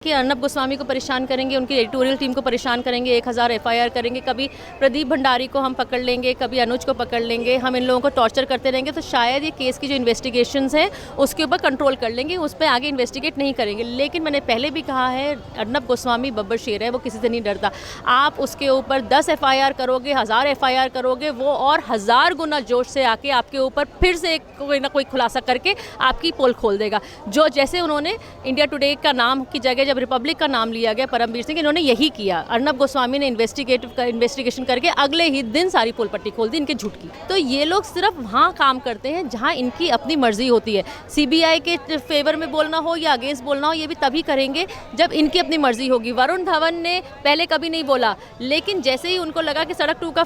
कि अर्नब गोस्वामी को परेशान करेंगे, उनकी एडिटोरियल टीम को परेशान करेंगे, 1000 FIR करेंगे, कभी प्रदीप भंडारी को हम पकड़ लेंगे, कभी अनुज को पकड़ लेंगे, हम इन लोगों को टॉर्चर करते रहेंगे, तो शायद ये केस की जो इन्वेस्टिगेशंस हैं उसके ऊपर कंट्रोल कर लेंगे, उस पर आगे इन्वेस्टिगेट नहीं करेंगे। लेकिन मैंने पहले भी कहा है, अर्नब गोस्वामी बब्बर शेर है, वो किसी से नहीं डरता। आप उसके ऊपर 10 FIR करोगे, 1000 FIR करोगे, वो और 1000 गुना जोश से आके आपके ऊपर फिर से कोई ना कोई खुलासा करके आपकी पोल खोल देगा। जो जैसे उन्होंने इंडिया टुडे का नाम की जगह जब रिपब्लिक का नाम लिया गया परमवीर सिंह, इन्होंने यही किया। अर्नब गोस्वामी ने इन्वेस्टिगेशन करके अगले ही दिन सारी पोल पट्टी खोल दी इनके झूठ की। तो ये लोग सिर्फ वहाँ काम करते हैं जहाँ इनकी अपनी मर्जी होती है। CBI के फेवर में बोलना हो या अगेंस्ट बोलना हो, ये भी तभी करेंगे जब इनकी अपनी मर्जी होगी। वरुण धवन ने पहले कभी नहीं बोला, लेकिन जैसे ही उनको लगा कि सड़क 2 का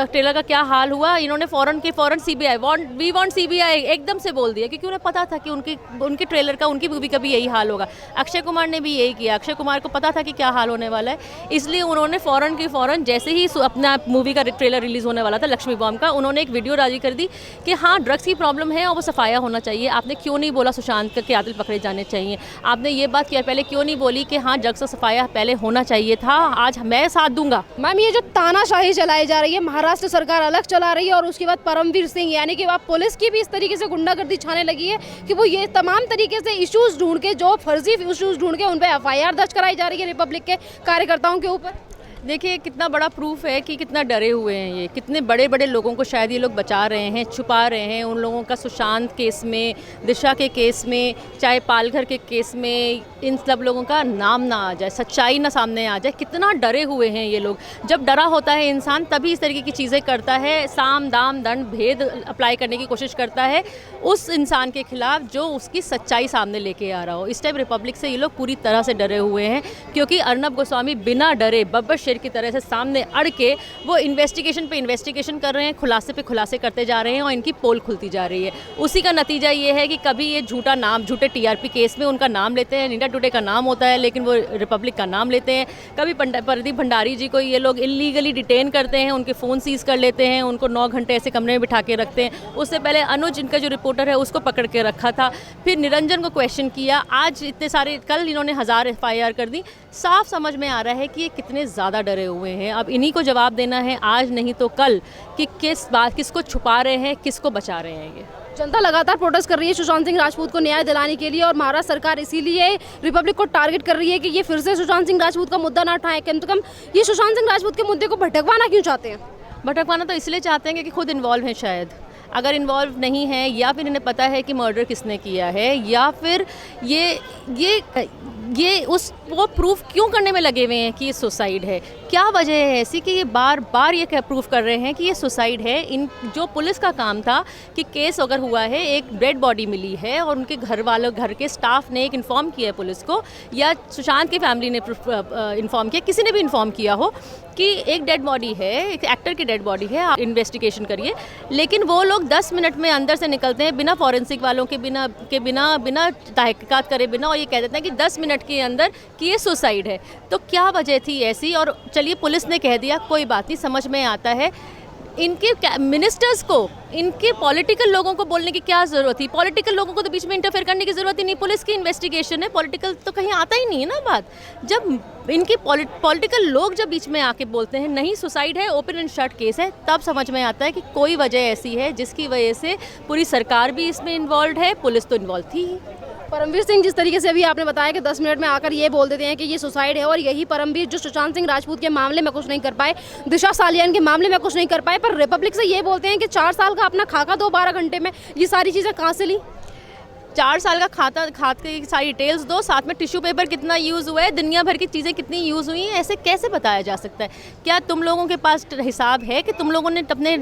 ट्रेलर का क्या हाल हुआ, इन्होंने फौरन CBI वी वांट CBI एकदम से बोल दिया, क्योंकि उन्हें पता था कि उनके ट्रेलर का, उनकी मूवी का भी यही हाल होगा। अक्षय कुमार ने भी यही किया, अक्षय कुमार को पता था कि क्या हाल होने वाला है, इसलिए उन्होंने फौरन जैसे ही अपना मूवी का ट्रेलर रिलीज होने वाला था लक्ष्मी बॉम्ब का, उन्होंने एक वीडियो जारी कर दी कि हाँ ड्रग्स की प्रॉब्लम है और वो सफाया होना चाहिए। आपने क्यों नहीं बोला सुशांत के कातिल पकड़े जाने चाहिए? आपने ये बात किया पहले क्यों नहीं बोली कि हाँ ड्रग्स का सफाया पहले होना चाहिए था? आज मैं साथ दूंगा। मैम, ये जो तानाशाही चलाई जा रही है, महाराष्ट्र सरकार अलग चला रही है और उसके बाद परमवीर सिंह यानी कि अब पुलिस की भी इस तरीके से गुंडागर्दी छाने लगी है कि वो ये तमाम तरीके से इश्यूज ढूंढ के, जो फर्जी इश्यूज ढूंढ के उन पर FIR दर्ज कराई जा रही है रिपब्लिक के कार्यकर्ताओं के ऊपर। देखिए कितना बड़ा प्रूफ है कि कितना डरे हुए हैं ये, कितने बड़े बड़े लोगों को शायद ये लोग बचा रहे हैं, छुपा रहे हैं। उन लोगों का सुशांत केस में, दिशा के केस में, चाहे पालघर के केस में, इन सब लोगों का नाम ना आ जाए, सच्चाई ना सामने आ जाए। कितना डरे हुए हैं ये लोग। जब डरा होता है इंसान तभी इस तरीके की चीज़ें करता है, साम दाम दंड भेद अप्लाई करने की कोशिश करता है उस इंसान के खिलाफ जो उसकी सच्चाई सामने लेके आ रहा हो। इस टाइम रिपब्लिक से ये लोग पूरी तरह से डरे हुए हैं, क्योंकि अर्नब गोस्वामी बिना डरे बब्बर शेर की तरह से सामने अड़ के वो इन्वेस्टिगेशन पे इन्वेस्टिगेशन कर रहे हैं, खुलासे पे खुलासे करते जा रहे हैं और इनकी पोल खुलती जा रही है। उसी का नतीजा ये है कि कभी ये झूठे TRP केस में उनका नाम लेते हैं, इंडिया टुडे का नाम होता है लेकिन वो रिपब्लिक का नाम लेते हैं। कभी प्रदीप भंडारी जी को ये लोग इलीगली डिटेन करते हैं, उनके फ़ोन सीज कर लेते हैं, उनको 9 घंटे ऐसे कमरे में बिठा के रखते हैं। उससे पहले अनुज, इनका जो रिपोर्टर है, उसको पकड़ के रखा था, फिर निरंजन को क्वेश्चन किया। आज इतने सारे, कल इन्होंने 1000 FIR कर दी। साफ समझ में आ रहा है कि ये कितने ज़्यादा डरे हुए हैं। अब इन्हीं को जवाब देना है आज नहीं तो कल कि किसको छुपा रहे हैं, किसको बचा रहे हैं। ये जनता लगातार प्रोटेस्ट कर रही है सुशांत सिंह राजपूत को न्याय दिलाने के लिए और महाराष्ट्र सरकार इसीलिए रिपब्लिक को टारगेट कर रही है कि ये फिर से सुशांत सिंह राजपूत का मुद्दा ना उठाएं। कम से कम ये सुशांत सिंह राजपूत के मुद्दे को भटकवाना क्यों चाहते हैं? भटकवाना तो इसलिए चाहते हैं कि खुद इन्वॉल्व हैं। शायद अगर इन्वॉल्व नहीं है, या फिर इन्हें पता है कि मर्डर किसने किया है, या फिर ये वो प्रूफ क्यों करने में लगे हुए हैं कि ये सुसाइड है? क्या वजह है ऐसी कि ये बार बार ये प्रूफ कर रहे हैं कि ये सुसाइड है? इन जो पुलिस का काम था कि केस अगर हुआ है, एक डेड बॉडी मिली है और उनके घर के स्टाफ ने एक इन्फॉर्म किया है पुलिस को, या सुशांत की फैमिली ने इन्फॉर्म किया, किसी ने भी इन्फॉर्म किया हो कि एक डेड बॉडी है, एक एक्टर की डेड बॉडी है, आप इन्वेस्टिगेशन करिए। लेकिन वो लोग 10 मिनट में अंदर से निकलते हैं बिना फॉरेंसिक वालों के बिना तहकीकात करे बिना, और ये कह देते हैं कि 10 मिनट के अंदर कि ये सुसाइड है। तो क्या वजह थी ऐसी? और चलिए पुलिस ने कह दिया, कोई बात नहीं, समझ में आता है। इनके मिनिस्टर्स को, इनके पॉलिटिकल लोगों को बोलने की क्या ज़रूरत थी? पॉलिटिकल लोगों को तो बीच में इंटरफेयर करने की ज़रूरत ही नहीं। पुलिस की इन्वेस्टिगेशन है, पॉलिटिकल तो कहीं आता ही नहीं है ना बात। जब इनके पॉलिटिकल लोग जब बीच में आके बोलते हैं नहीं सुसाइड है, ओपन एंड शट केस है, तब समझ में आता है कि कोई वजह ऐसी है जिसकी वजह से पूरी सरकार भी इसमें इन्वॉल्व है, पुलिस तो इन्वॉल्व थी ही। परमवीर सिंह, जिस तरीके से अभी आपने बताया कि 10 मिनट में आकर ये बोल देते हैं कि ये सुसाइड है, और यही परमवीर जो सुशांत सिंह राजपूत के मामले में कुछ नहीं कर पाए, दिशा सालियान के मामले में कुछ नहीं कर पाए, पर रिपब्लिक से ये बोलते हैं कि 4 साल का अपना खाका दो 12 घंटे में, ये सारी चीज़ें कहाँ से ली? 4 साल का खाते की सारी डिटेल्स दो, साथ में टिश्यू पेपर कितना यूज़ हुआ है, दुनिया भर की चीज़ें कितनी यूज़ हुई हैं, ऐसे कैसे बताया जा सकता है? क्या तुम लोगों के पास हिसाब है कि तुम लोगों ने अपने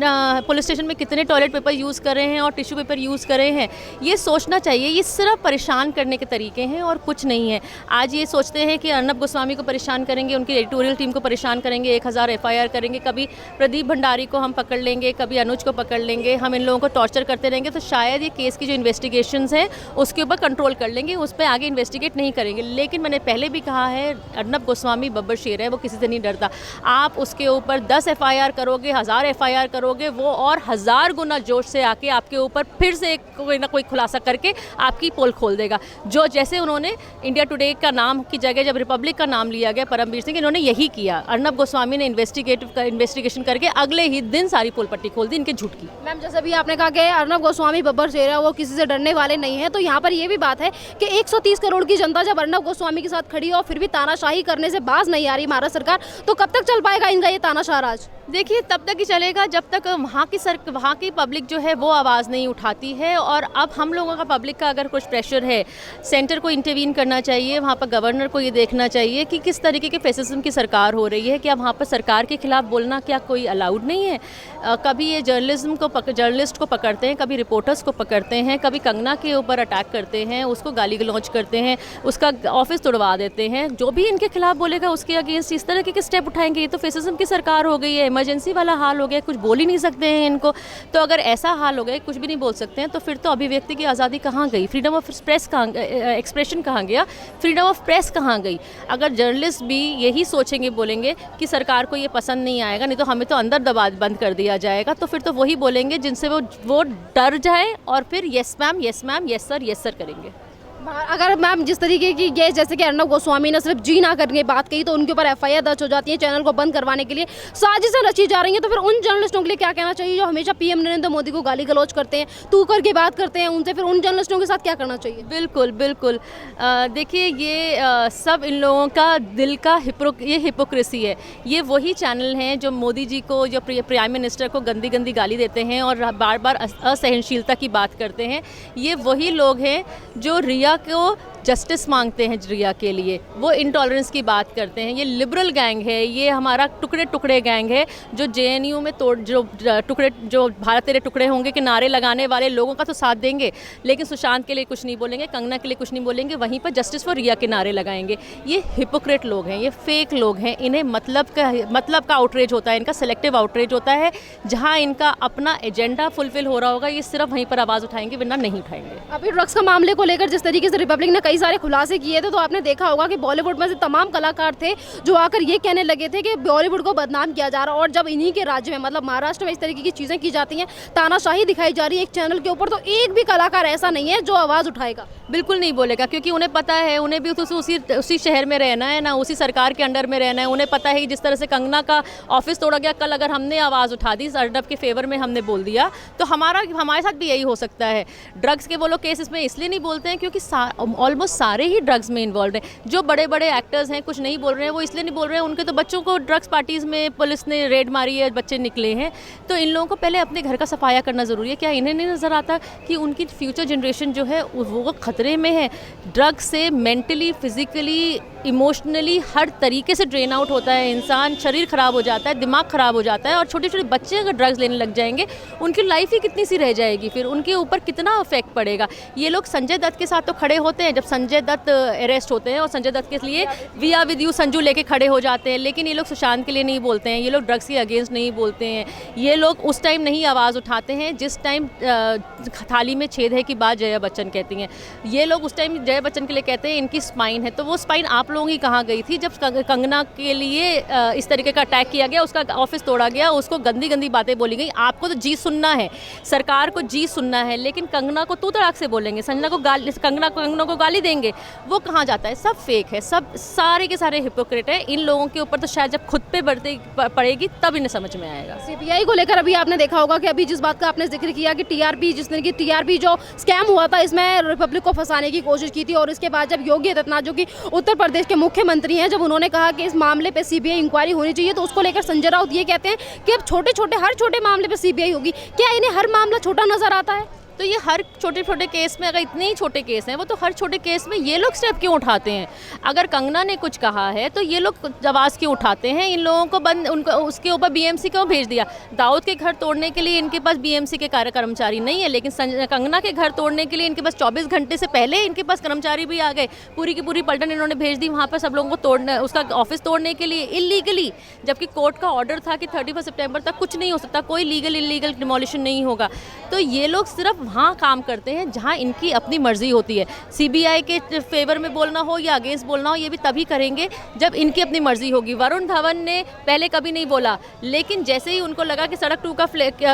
पुलिस स्टेशन में कितने टॉयलेट पेपर यूज़ करे हैं और टिश्यू पेपर यूज़ करे हैं? ये सोचना चाहिए। ये सिर्फ परेशान करने के तरीके हैं और कुछ नहीं है। आज ये सोचते हैं कि अर्नब गोस्वामी को परेशान करेंगे, उनकी एडिटोरियल टीम को परेशान करेंगे, 1000 FIR करेंगे, कभी प्रदीप भंडारी को हम पकड़ लेंगे, कभी अनुज को पकड़ लेंगे, हम इन लोगों को टॉर्चर करते रहेंगे, तो शायद ये केस की जो इन्वेस्टिगेशंस हैं उसके ऊपर कंट्रोल कर लेंगे, उस पर आगे इन्वेस्टिगेट नहीं करेंगे। लेकिन मैंने पहले भी कहा है, अर्नब गोस्वामी बब्बर शेर है, वो किसी से नहीं डरता। आप उसके ऊपर 10 FIR करोगे, 1000 FIR करोगे, वो और 1000 गुना जोश से आके आपके ऊपर फिर से कोई ना कोई खुलासा करके आपकी पोल खोल देगा। जो जैसे उन्होंने इंडिया टुडे का नाम की जगह जब रिपब्लिक का नाम लिया गया परमवीर सिंह, इन्होंने यही किया। अर्नब गोस्वामी ने इन्वेस्टिगेशन करके अगले ही दिन सारी पोल पट्टी खोल दी इनके झूठ की। मैम जैसे भी आपने कहा कि अर्नब गोस्वामी बब्बर शेर है, वो किसी से डरने वाले नहीं है, तो यहाँ पर ये भी बात है कि 130 करोड़ की जनता जब अर्नब गोस्वामी के साथ खड़ी हो और फिर भी तानाशाही करने से बाज नहीं आ रही महाराष्ट्र सरकार, तो कब तक चल पाएगा इनका ये तानाशाह राज? देखिए, तब तक ही चलेगा जब तक वहाँ की पब्लिक जो है वो आवाज़ नहीं उठाती है। और अब हम लोगों का पब्लिक का अगर कुछ प्रेशर है, सेंटर को इंटरवीन करना चाहिए, वहाँ पर गवर्नर को ये देखना चाहिए कि किस तरीके के फेसिज्म की सरकार हो रही है। क्या वहाँ पर सरकार के खिलाफ बोलना क्या कोई अलाउड नहीं है? कभी ये जर्नलिस्ट को पकड़ते हैं, कभी रिपोर्टर्स को पकड़ते हैं, कभी कंगना के ऊपर अटैक करते हैं, उसको गाली गलौज करते हैं, उसका ऑफिस तोड़वा देते हैं। जो भी इनके खिलाफ बोलेगा उसके अगेंस्ट इस तरह के स्टेप उठाएंगे। ये तो फेसिज्म की सरकार हो गई है, इमरजेंसी वाला हाल हो गया, कुछ बोल ही नहीं सकते हैं इनको। तो अगर ऐसा हाल हो गया, कुछ भी नहीं बोल सकते हैं, तो फिर तो अभिव्यक्ति की आज़ादी कहाँ गई? फ्रीडम ऑफ प्रेस कहाँ, एक्सप्रेशन कहाँ गया? फ्रीडम ऑफ प्रेस कहाँ गई? अगर जर्नलिस्ट भी यही सोचेंगे, बोलेंगे कि सरकार को ये पसंद नहीं आएगा, नहीं तो हमें तो अंदर दबा बंद कर दिया जाएगा, तो फिर तो वही बोलेंगे जिनसे वो डर जाए और फिर yes ma'am, yes ma'am, yes sir करेंगे। अगर मैम जिस तरीके की ये जैसे कि अर्नब गोस्वामी ने सिर्फ जी ना करके बात कही तो उनके ऊपर FIR दर्ज हो जाती है, चैनल को बंद करवाने के लिए साजिशें रची जा रही हैं, तो फिर उन जर्नलिस्टों के लिए क्या कहना चाहिए जो हमेशा PM नरेंद्र मोदी को गाली गलौज करते हैं, तू करके बात करते हैं उनसे? फिर उन जर्नलिस्टों के साथ क्या करना चाहिए? बिल्कुल देखिए, ये सब इन लोगों का दिल का हिपोक्रेसी है। ये वही चैनल हैं जो मोदी जी को, जो प्राइम मिनिस्टर को गंदी गाली देते हैं और बार बार असहनशीलता की बात करते हैं। ये वही लोग हैं जो रिया को जस्टिस मांगते हैं, रिया के लिए वो इंटॉलरेंस की बात करते हैं। ये लिबरल गैंग है, ये हमारा टुकड़े गैंग है जो JNU में जो भारत तेरे टुकड़े होंगे के नारे लगाने वाले लोगों का तो साथ देंगे, लेकिन सुशांत के लिए कुछ नहीं बोलेंगे, कंगना के लिए कुछ नहीं बोलेंगे, वहीं पर जस्टिस फॉर रिया के नारे लगाएंगे। ये हिपोक्रेट लोग हैं, ये फेक लोग हैं। इन्हें मतलब का आउटरीच होता है, इनका सेलेक्टिव आउटरीच होता है। जहाँ इनका अपना एजेंडा फुलफिल हो रहा होगा, ये सिर्फ वहीं पर आवाज़ उठाएंगे, वरना नहीं उठाएंगे। अभी ड्रग्स का मामले को लेकर जिस तरीके से रिपब्लिक ने कई सारे खुलासे किए थे, तो आपने देखा होगा कि बॉलीवुड में से तमाम कलाकार थे जो आकर ये कहने लगे थे कि बॉलीवुड को बदनाम किया जा रहा है। और जब इन्हीं के राज्य में, मतलब महाराष्ट्र में, इस तरीके की चीज़ें की जाती हैं, तानाशाही दिखाई जा रही है एक चैनल के ऊपर, तो एक भी कलाकार ऐसा नहीं है जो आवाज़ उठाएगा। बिल्कुल नहीं बोलेगा, क्योंकि उन्हें पता है, उन्हें भी उसी शहर में रहना है ना, उसी सरकार के अंडर में रहना है। उन्हें पता है कि जिस तरह से कंगना का ऑफिस तोड़ा गया, कल अगर हमने आवाज़ उठा दी, अर्नब के फेवर में हमने बोल दिया, तो हमारे साथ भी यही हो सकता है। ड्रग्स के वो लोग केस इसमें इसलिए नहीं बोलते हैं क्योंकि ऑलमोस्ट सारे ही ड्रग्स में इन्वॉल्व हैं। जो बड़े बड़े एक्टर्स हैं कुछ नहीं बोल रहे हैं, वो इसलिए नहीं बोल रहे हैं, उनके तो बच्चों को ड्रग्स पार्टीज़ में पुलिस ने रेड मारी है, बच्चे निकले हैं। तो इन लोगों को पहले अपने घर का सफाया करना ज़रूरी है। क्या इन्हें नहीं नज़र आता कि उनकी फ्यूचर जनरेशन जो है वो खतरे में है? ड्रग्स से मेंटली, फिजिकली, इमोशनली हर तरीके से ड्रेन आउट होता है इंसान, शरीर ख़राब हो जाता है, दिमाग ख़राब हो जाता है। और छोटे छोटे बच्चे अगर ड्रग्स लेने लग जाएंगे, उनकी लाइफ ही कितनी सी रह जाएगी, फिर उनके ऊपर कितना इफेक्ट पड़ेगा। ये लोग संजय दत्त के साथ तो खड़े होते हैं, जब संजय दत्त अरेस्ट होते हैं और संजय दत्त के लिए we are with you Sanju लेके खड़े हो जाते हैं, लेकिन ये लोग सुशांत के लिए नहीं बोलते हैं, ये लोग ड्रग्स के अगेंस्ट नहीं बोलते हैं। ये लोग उस टाइम नहीं आवाज़ उठाते हैं जिस टाइम थाली में छेद है की बात जया बच्चन कहती हैं। ये लोग उस टाइम जया बच्चन के लिए कहते हैं इनकी स्पाइन है, तो वो स्पाइन आप लोगों की कहाँ गई थी जब कंगना के लिए इस तरीके का अटैक किया गया, उसका ऑफिस तोड़ा गया, उसको गंदी बातें बोली गई। आपको तो जी सुनना है, सरकार को जी सुनना है, लेकिन कंगना को तू तड़ाक से बोलेंगे, संजना को कंगना को गाली देंगे, वो कहाँ जाता है? सब फेक है, सब सारे के सारे हिपोक्रेट है। इन लोगों के ऊपर तो शायद जब खुद पे पड़ेगी तब इन्हें समझ में आएगा। CBI को लेकर अभी आपने देखा होगा कि अभी जिस बात का आपने जिक्र किया कि TRP जो स्कैम हुआ था, इसमें रिपब्लिक को फंसाने की कोशिश की थी, और इसके बाद जब योगी आदित्यनाथ जो कि उत्तर प्रदेश के मुख्यमंत्री हैं, जब उन्होंने कहा कि इस मामले पे CBI इंक्वायरी होनी चाहिए, तो उसको लेकर संजय राउत ये कहते हैं कि अब हर छोटे मामले पे CBI होगी। क्या इन्हें हर मामला छोटा नजर आता है? तो ये हर छोटे केस में, अगर इतने ही छोटे केस हैं, वो तो हर छोटे केस में ये लोग स्टेप क्यों उठाते हैं? अगर कंगना ने कुछ कहा है तो ये लोग आवाज़ क्यों उठाते हैं? इन लोगों को उसके ऊपर BMC क्यों भेज दिया? दाऊद के घर तोड़ने के लिए इनके पास BMC के कर्मचारी नहीं है, लेकिन कंगना के घर तोड़ने के लिए इनके पास 24 घंटे से पहले इनके पास कर्मचारी भी आ गए। पूरी की पूरी पलटन इन्होंने भेज दी वहाँ पर सब लोगों को तोड़ना, उसका ऑफिस तोड़ने के लिए इलीगली, जबकि कोर्ट का ऑर्डर था कि 31 सितंबर तक कुछ नहीं हो सकता, कोई लीगल इलीगल डिमोलिशन नहीं होगा। तो ये लोग सिर्फ वहाँ काम करते हैं जहाँ इनकी अपनी मर्जी होती है। सीबीआई के फेवर में बोलना हो या अगेंस्ट बोलना हो, ये भी तभी करेंगे जब इनकी अपनी मर्जी होगी। वरुण धवन ने पहले कभी नहीं बोला, लेकिन जैसे ही उनको लगा कि सड़क 2 का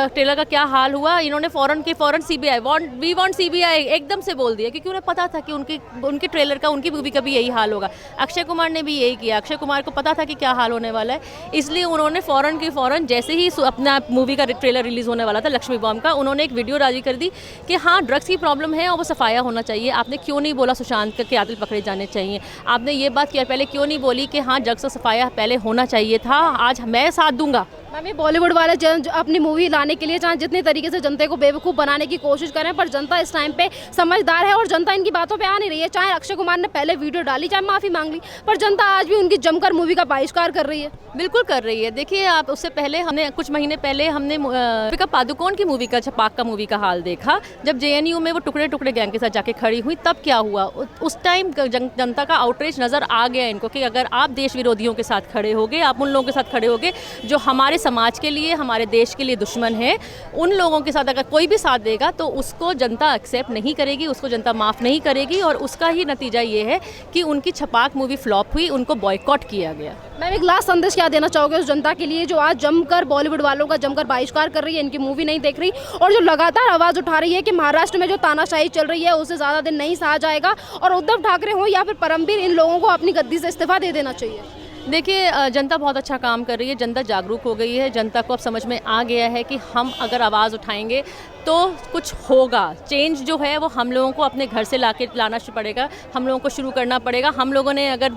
ट्रेलर का क्या हाल हुआ, इन्होंने फौरन सीबीआई वी वांट सीबीआई एकदम से बोल दिया, क्योंकि उन्हें पता था कि उनके ट्रेलर का, उनकी मूवी का भी यही हाल होगा। अक्षय कुमार ने भी यही किया, अक्षय कुमार को पता था कि क्या हाल होने वाला है, इसलिए उन्होंने फौरन जैसे ही अपना मूवी का ट्रेलर रिलीज होने वाला था लक्ष्मी बॉम्ब का, उन्होंने एक वीडियो जारी कर दी कि हाँ ड्रग्स की प्रॉब्लम है और वो सफाया होना चाहिए। आपने क्यों नहीं बोला सुशांत के कातिल पकड़े जाने चाहिए? आपने ये बात किया पहले क्यों नहीं बोली कि हाँ ड्रग्स का सफाया पहले होना चाहिए था? आज मैं साथ दूंगा। मैम, ये बॉलीवुड वाले अपनी मूवी लाने के लिए चाहे जितने तरीके से जनता को बेवकूफ़ बनाने की कोशिश करें, पर जनता इस टाइम पे समझदार है और जनता इनकी बातों पे आ नहीं रही है। चाहे अक्षय कुमार ने पहले वीडियो डाली, चाहे माफ़ी मांग ली, पर जनता आज भी उनकी जमकर मूवी का बहिष्कार कर रही है। बिल्कुल कर रही है। देखिए, आप उससे पहले हमने कुछ महीने पहले हमने दीपिका पादुकोण की मूवी का, छपाक का मूवी का हाल देखा। जब जेएनयू में वो टुकड़े टुकड़े गैंग के साथ जाके खड़ी हुई, तब क्या हुआ? उस टाइम जनता का आउटरीच नज़र आ गया इनको कि अगर आप देश विरोधियों के साथ खड़े होगे, आप उन लोगों के साथ खड़े होगे जो हमारे समाज के लिए, हमारे देश के लिए दुश्मन है, उन लोगों के साथ अगर कोई भी साथ देगा तो उसको जनता एक्सेप्ट नहीं करेगी, उसको जनता माफ़ नहीं करेगी। और उसका ही नतीजा ये है कि उनकी छपाक मूवी फ्लॉप हुई, उनको बॉयकॉट किया गया। मैम, एक लास्ट संदेश क्या देना चाहोगे उस जनता के लिए जो आज जमकर बॉलीवुड वालों का जमकर बहिष्कार कर रही है, इनकी मूवी नहीं देख रही और जो लगातार आवाज़ उठा रही है कि महाराष्ट्र में जो तानाशाही चल रही है उसे ज़्यादा दिन नहीं सहा जाएगा और उद्धव ठाकरे हो या फिर परमवीर, इन लोगों को अपनी गद्दी से इस्तीफा दे देना चाहिए? देखिए, जनता बहुत अच्छा काम कर रही है, जनता जागरूक हो गई है, जनता को अब समझ में आ गया है कि हम अगर आवाज़ उठाएंगे तो कुछ होगा। चेंज जो है वो हम लोगों को अपने घर से लाना पड़ेगा, हम लोगों को शुरू करना पड़ेगा। हम लोगों ने अगर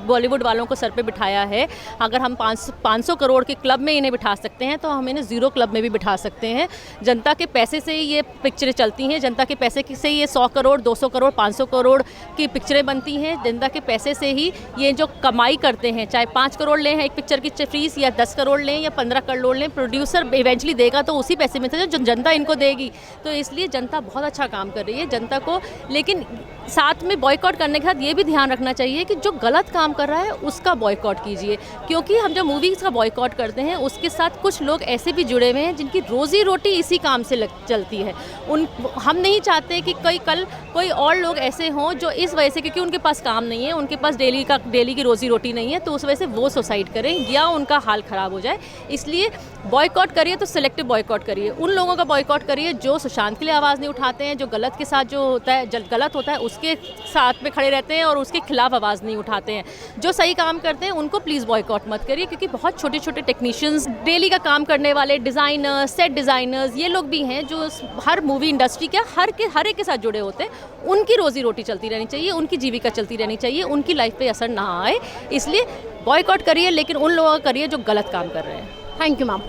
बॉलीवुड वालों को सर पे बिठाया है, अगर हम 500 करोड़ के क्लब में इन्हें बिठा सकते हैं तो हम इन्हें 0 क्लब में भी बिठा सकते हैं। जनता के पैसे से ही ये पिक्चरें चलती हैं, जनता के पैसे से ही ये 100 करोड़, 200 करोड़, 500 करोड़ की पिक्चरें बनती हैं। जनता के पैसे से ही ये जो कमाई करते हैं, चाहे 5 करोड़ लें एक पिक्चर की फीस या 10 करोड़ लें या 15 करोड़ लें, प्रोड्यूसर इवेंचुअली देगा तो उसी पैसे में से जो जनता इनको देगी। तो इसलिए जनता बहुत अच्छा काम कर रही है जनता को, लेकिन साथ में बॉयकॉट करने के साथ ये भी ध्यान रखना चाहिए कि जो गलत काम कर रहा है उसका बॉयकॉट कीजिए, क्योंकि हम जब मूवीज़ का बॉयकॉट करते हैं उसके साथ कुछ लोग ऐसे भी जुड़े हुए हैं जिनकी रोज़ी रोटी इसी काम से चलती है। हम नहीं चाहते कि कल कोई और लोग ऐसे हों जो इस वजह से, क्योंकि उनके पास काम नहीं है, उनके पास डेली की रोज़ी रोटी नहीं है, तो उस वजह से वो सुसाइड करें या उनका हाल ख़राब हो जाए। इसलिए बॉयकॉट करिए तो सिलेक्टिव बॉयकॉट करिए, उन लोगों का बॉयकॉट करिए जो सुशांत के लिए आवाज़ नहीं उठाते हैं, जो गलत के साथ जो होता है, गलत होता है उसके साथ में खड़े रहते हैं और उसके खिलाफ आवाज़ नहीं उठाते हैं। जो सही काम करते हैं उनको प्लीज़ बॉयकॉट मत करिए, क्योंकि बहुत छोटे छोटे टेक्नीशियंस, डेली का काम करने वाले डिज़ाइनर्स, सेट डिज़ाइनर्स, ये लोग भी हैं जो हर मूवी इंडस्ट्री के हर एक के साथ जुड़े होते हैं। उनकी रोज़ी रोटी चलती रहनी चाहिए, उनकी जीविका चलती रहनी चाहिए, उनकी लाइफ पे असर ना आए। इसलिए बॉयकॉट करिए, लेकिन उन लोगों का करिए जो गलत काम कर रहे हैं। Thank you ma'am.